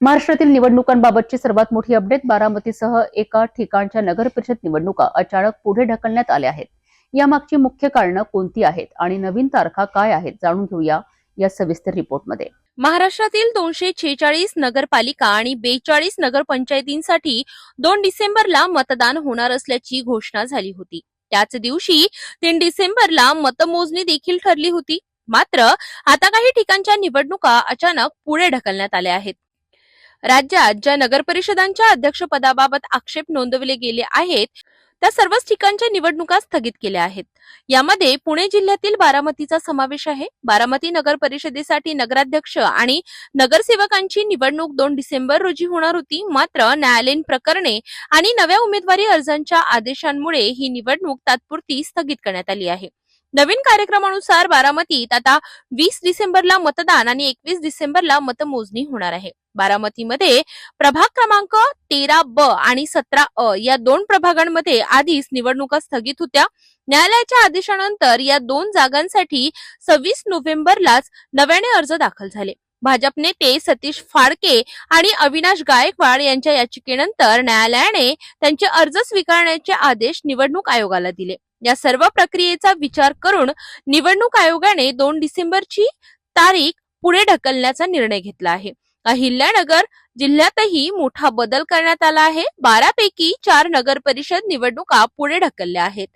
महाराष्ट्रातील निवडणुकांबाबतची सर्वात मोठी अपडेट. बारामतीसह एका ठिकाणच्या नगर परिषद निवडणुका अचानक पुढे ढकलण्यात आल्या आहेत. यामागची मुख्य कारणं कोणती आहेत आणि नवीन तारखा काय आहेत, जाणून घेऊया या सविस्तर रिपोर्टमध्ये. महाराष्ट्रातील 246 नगरपालिका आणि 42 नगरपंचायतींसाठी 2 डिसेंबरला मतदान होणार असल्याची घोषणा झाली होती. त्याच दिवशी 3 डिसेंबरला मतमोजणी देखील ठरली होती. मात्र आता काही ठिकाणच्या निवडणुका अचानक पुढे ढकलण्यात आल्या आहेत. राज्यात ज्या नगरपरिषदांच्या अध्यक्षपदाबाबत आक्षेप नोंदवले गेले आहेत त्या सर्वच ठिकाणच्या निवडणुका स्थगित केल्या आहेत. यामध्ये पुणे जिल्ह्यातील बारामतीचा समावेश आहे. बारामती नगर परिषदेसाठी नगराध्यक्ष आणि नगरसेवकांची निवडणूक 2 डिसेंबर रोजी होणार होती. मात्र न्यायालयीन प्रकरणे आणि नव्या उमेदवारी अर्जांच्या आदेशांमुळे ही निवडणूक तात्पुरती स्थगित करण्यात आली आहे. नवीन कार्यक्रमानुसार बारामतीत आता 20 डिसेंबरला मतदान आणि 21 डिसेंबरला मतमोजणी होणार आहे. बारामतीमध्ये प्रभाग क्रमांक 13 ब आणि 17 अ या 2 प्रभागांमध्ये आधीच निवडणुका स्थगित होत्या. न्यायालयाच्या आदेशानंतर या 2 जागांसाठी 26 नोव्हेंबरलाच नव्याने अर्ज दाखल झाले. भाजप नेते सतीश फाळके आणि अविनाश गायकवाड यांच्या याचिकेनंतर न्यायालयाने त्यांचे अर्ज स्वीकारण्याचे आदेश निवडणूक आयोगाला दिले. या सर्व प्रक्रियेचा विचार करून निवडणूक आयोगाने 2 डिसेंबरची तारीख पुढे ढकलण्याचा निर्णय घेतला आहे. अहिल्यानगर जिल्ह्यातही मोठा बदल करण्यात आला आहे. 12 पैकी 4 नगर परिषद निवडणुका पुढे ढकलल्या आहेत.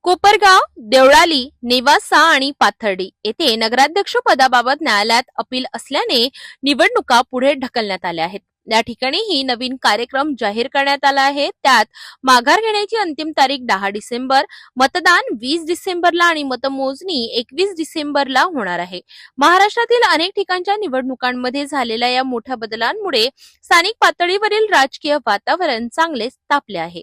कोपरगाव, देवळाली, नेवासा आणि पाथर्डी येथे नगराध्यक्ष पदाबाबत न्यायालयात अपील असल्याने निवडणुका पुढे ढकलण्यात आल्या आहेत. या ठिकाणीही नवीन कार्यक्रम जाहीर करण्यात आला आहे. त्यात माघार घेण्याची अंतिम तारीख 10 डिसेंबर, मतदान 20 डिसेंबरला आणि मतमोजणी 21 डिसेंबरला होणार आहे. महाराष्ट्रातील अनेक ठिकाणच्या निवडणुकांमध्ये झालेल्या या मोठ्या बदलांमुळे स्थानिक पातळीवरील राजकीय वातावरण चांगलेच तापले आहे.